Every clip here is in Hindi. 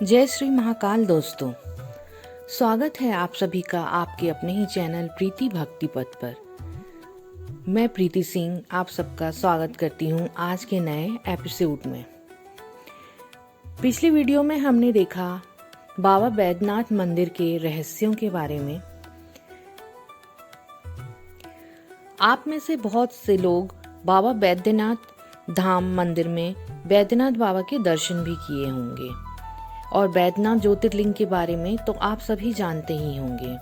जय श्री महाकाल दोस्तों, स्वागत है आप सभी का आपके अपने ही चैनल प्रीति भक्ति पथ पर। मैं प्रीति सिंह आप सबका स्वागत करती हूँ आज के नए एपिसोड में। पिछली वीडियो में हमने देखा बाबा बैद्यनाथ मंदिर के रहस्यों के बारे में। आप में से बहुत से लोग बाबा बैद्यनाथ धाम मंदिर में बैद्यनाथ बाबा के दर्शन भी किए होंगे और बैद्यनाथ ज्योतिर्लिंग के बारे में तो आप सभी जानते ही होंगे।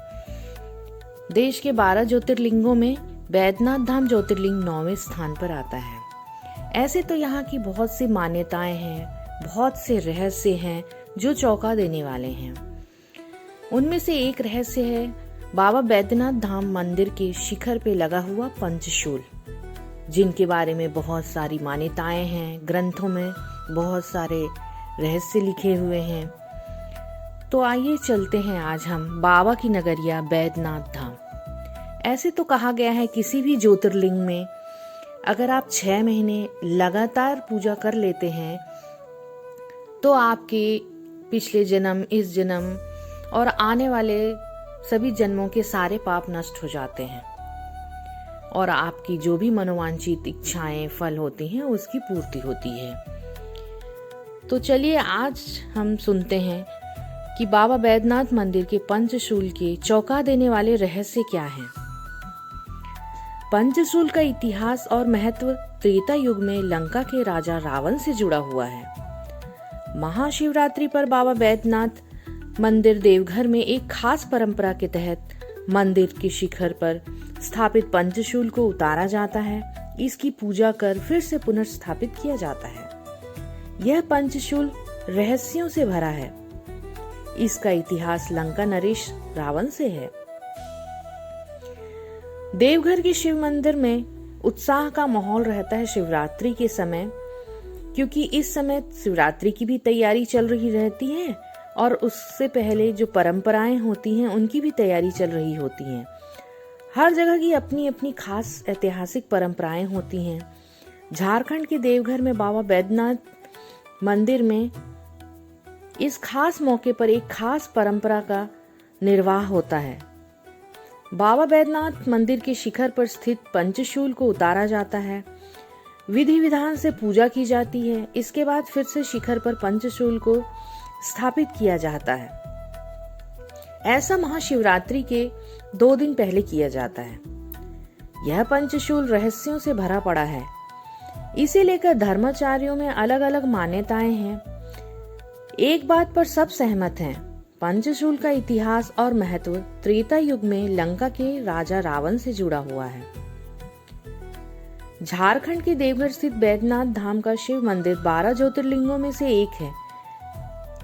देश के 12 ज्योतिर्लिंगों में बैद्यनाथ धाम ज्योतिर्लिंग 9वें स्थान पर आता है। ऐसे तो यहाँ की बहुत सी मान्यताएं हैं, बहुत से रहस्य हैं जो चौंका देने वाले हैं। उनमें से एक रहस्य है बाबा बैद्यनाथ धाम मंदिर के शिखर पे लगा हुआ पंचशूल, जिनके बारे में बहुत सारी मान्यताएं हैं। ग्रंथों में बहुत सारे रहस्य लिखे हुए हैं। तो आइए चलते हैं आज हम बाबा की नगरिया बैद्यनाथ धाम। ऐसे तो कहा गया है किसी भी ज्योतिर्लिंग में अगर आप 6 महीने लगातार पूजा कर लेते हैं तो आपके पिछले जन्म, इस जन्म और आने वाले सभी जन्मों के सारे पाप नष्ट हो जाते हैं और आपकी जो भी मनोवांछित इच्छाएं फल होती हैं उसकी पूर्ति होती है। तो चलिए आज हम सुनते हैं कि बाबा बैद्यनाथ मंदिर के पंचशूल के चौंका देने वाले रहस्य क्या हैं। पंचशूल का इतिहास और महत्व त्रेता युग में लंका के राजा रावण से जुड़ा हुआ है। महाशिवरात्रि पर बाबा बैद्यनाथ मंदिर देवघर में एक खास परंपरा के तहत मंदिर के शिखर पर स्थापित पंचशूल को उतारा जाता है। इसकी पूजा कर फिर से पुनर्स्थापित किया जाता है। यह पंचशूल रहस्यों से भरा है। इसका इतिहास लंका नरेश रावण से है। देवघर के शिव मंदिर में उत्साह का माहौल रहता है शिवरात्रि के समय, क्योंकि इस समय शिवरात्रि की भी तैयारी चल रही रहती है और उससे पहले जो परंपराएं होती हैं उनकी भी तैयारी चल रही होती हैं। हर जगह की अपनी अपनी खास ऐतिहासिक परंपराएं होती हैं। झारखंड के देवघर में बाबा बैद्यनाथ मंदिर में इस खास मौके पर एक खास परंपरा का निर्वाह होता है। बाबा बैद्यनाथ मंदिर के शिखर पर स्थित पंचशूल को उतारा जाता है। विधि विधान से पूजा की जाती है। इसके बाद फिर से शिखर पर पंचशूल को स्थापित किया जाता है। ऐसा महाशिवरात्रि के 2 दिन पहले किया जाता है। यह पंचशूल रहस्यों से भरा पड़ा है। इसे लेकर धर्माचार्यों में अलग अलग मान्यताएं हैं। एक बात पर सब सहमत हैं, पंचशूल का इतिहास और महत्व त्रेता युग में लंका के राजा रावण से जुड़ा हुआ है। झारखंड के देवघर स्थित बैद्यनाथ धाम का शिव मंदिर 12 ज्योतिर्लिंगों में से एक है,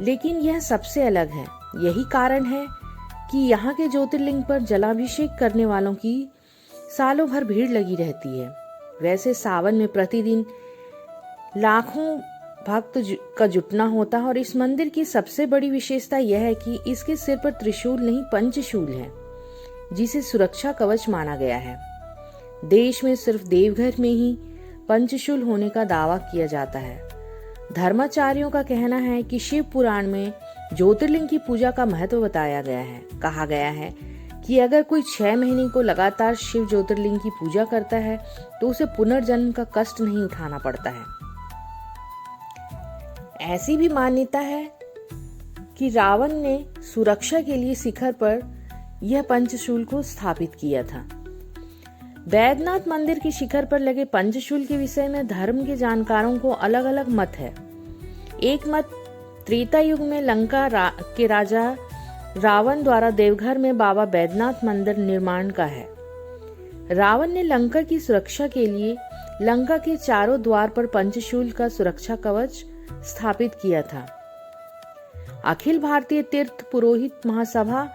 लेकिन यह सबसे अलग है। यही कारण है कि यहाँ के ज्योतिर्लिंग पर जलाभिषेक करने वालों की सालों भर भीड़ लगी रहती है। वैसे सावन में प्रतिदिन लाखों भक्त का जुटना होता है और इस मंदिर की सबसे बड़ी विशेषता यह है कि इसके सिर पर त्रिशूल नहीं पंचशूल है, जिसे सुरक्षा कवच माना गया है। देश में सिर्फ देवघर में ही पंचशूल होने का दावा किया जाता है। धर्माचार्यों का कहना है कि शिव पुराण में ज्योतिर्लिंग की पूजा का महत्व बताया गया है। कहा गया है कि अगर कोई 6 महीने को लगातार शिव ज्योतिर्लिंग की पूजा करता है तो उसे पुनर्जन्म का कष्ट नहीं उठाना पड़ता है। ऐसी भी मान्यता है कि रावण ने सुरक्षा के लिए शिखर पर यह पंचशूल को स्थापित किया था। बैद्यनाथ मंदिर के शिखर पर लगे पंचशूल के विषय में धर्म के जानकारों को अलग अलग मत है। एक मत त्रेता युग में लंका के राजा रावण द्वारा देवघर में बाबा बैद्यनाथ मंदिर निर्माण का है। रावण ने लंका की सुरक्षा के लिए लंका के चारों द्वार पर पंचशूल का सुरक्षा कवच स्थापित किया था। अखिल भारतीय तीर्थ पुरोहित महासभा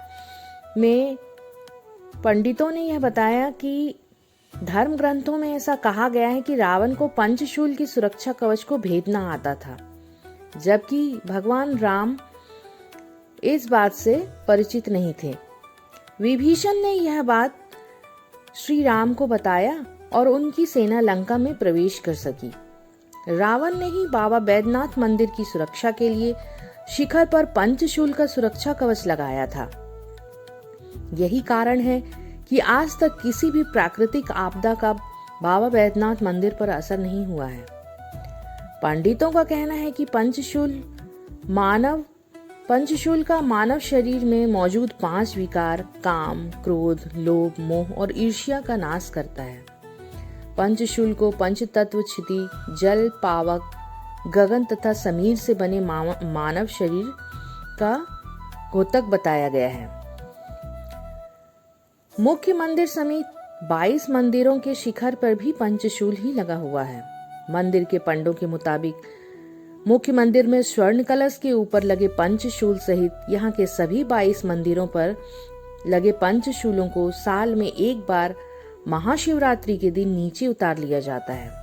में पंडितों ने यह बताया कि धर्म ग्रंथों में ऐसा कहा गया है कि रावण को पंचशूल की सुरक्षा कवच को भेदना आता था, जबकि भगवान राम इस बात से परिचित नहीं थे। विभीषण ने यह बात श्री राम को बताया और उनकी सेना लंका में प्रवेश कर सकी। रावण ने ही बाबा बैद्यनाथ मंदिर की सुरक्षा के लिए शिखर पर पंचशूल का सुरक्षा कवच लगाया था। यही कारण है कि आज तक किसी भी प्राकृतिक आपदा का बाबा बैद्यनाथ मंदिर पर असर नहीं हुआ है। पंडितों का कहना है कि पंचशूल का मानव शरीर में मौजूद 5 विकार काम, क्रोध, लोभ, मोह और ईर्ष्या का नाश करता है। पंचशूल को पंचतत्व क्षिति, जल, पावक, गगन तथा समीर से बने मानव शरीर का द्योतक बताया गया है। मुख्य मंदिर समेत 22 मंदिरों के शिखर पर भी पंचशूल ही लगा हुआ है। मंदिर के पंडों के मुताबिक मुख्य मंदिर में स्वर्ण कलश के ऊपर लगे पंचशूल सहित यहाँ के सभी 22 मंदिरों पर लगे पंचशूलों को साल में एक बार महाशिवरात्रि के दिन नीचे उतार लिया जाता है।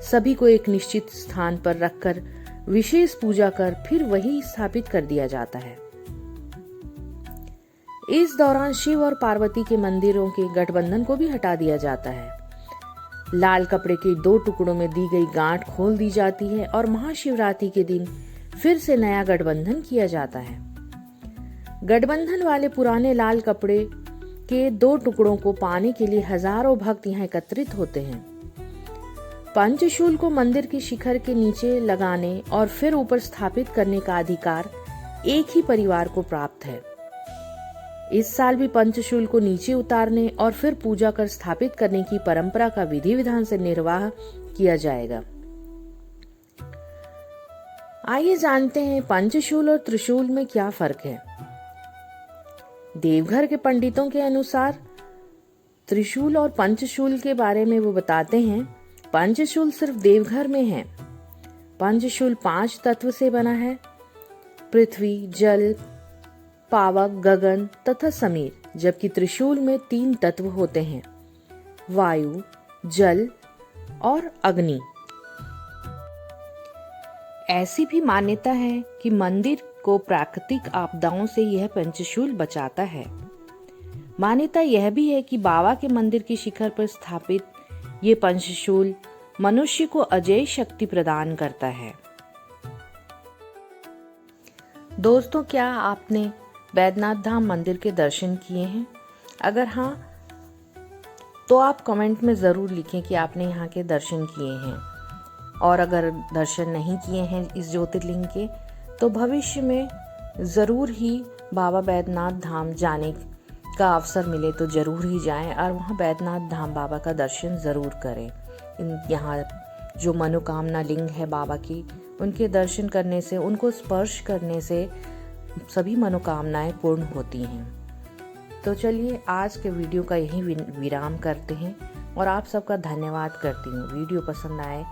सभी को एक निश्चित स्थान पर रखकर विशेष पूजा कर फिर वही स्थापित कर दिया जाता है। इस दौरान शिव और पार्वती के मंदिरों के गठबंधन को भी हटा दिया जाता है। लाल कपड़े के 2 टुकड़ों में दी गई गांठ खोल दी जाती है और महाशिवरात्रि के दिन फिर से नया गठबंधन किया जाता है। गठबंधन वाले पुराने लाल कपड़े के 2 टुकड़ों को पाने के लिए हजारों भक्त यहाँ एकत्रित होते हैं। पंचशूल को मंदिर के शिखर के नीचे लगाने और फिर ऊपर स्थापित करने का अधिकार एक ही परिवार को प्राप्त है। इस साल भी पंचशूल को नीचे उतारने और फिर पूजा कर स्थापित करने की परंपरा का विधि विधान से निर्वाह किया जाएगा। आइए जानते हैं पंचशूल और त्रिशूल में क्या फर्क है। देवघर के पंडितों के अनुसार त्रिशूल और पंचशूल के बारे में वो बताते हैं, पंचशूल सिर्फ देवघर में है। पंचशूल 5 तत्व से बना है, पृथ्वी, जल, पावक, गगन तथा समीर, जबकि त्रिशूल में 3 तत्व होते हैं, वायु, जल और अग्नि। ऐसी भी मान्यता है कि मंदिर को प्राकृतिक आपदाओं से यह पंचशूल बचाता है। मान्यता यह भी है कि बाबा के मंदिर के शिखर पर स्थापित ये पंचशूल मनुष्य को अजेय शक्ति प्रदान करता है। दोस्तों, क्या आपने बैद्यनाथ धाम मंदिर के दर्शन किए हैं? अगर हाँ, तो आप कमेंट में ज़रूर लिखें कि आपने यहाँ के दर्शन किए हैं। और अगर दर्शन नहीं किए हैं इस ज्योतिर्लिंग के, तो भविष्य में ज़रूर ही बाबा बैद्यनाथ धाम जाने का अवसर मिले तो ज़रूर ही जाएं और वहाँ बैद्यनाथ धाम बाबा का दर्शन ज़रूर करें। यहाँ जो मनोकामना लिंग है बाबा की, उनके दर्शन करने से, उनको स्पर्श करने से सभी मनोकामनाएं पूर्ण होती हैं। तो चलिए आज के वीडियो का यही विराम करते हैं और आप सबका धन्यवाद करती हूँ। वीडियो पसंद आए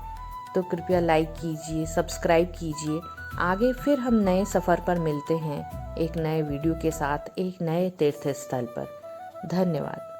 तो कृपया लाइक कीजिए, सब्सक्राइब कीजिए। आगे फिर हम नए सफ़र पर मिलते हैं एक नए वीडियो के साथ, एक नए तीर्थ स्थल पर। धन्यवाद।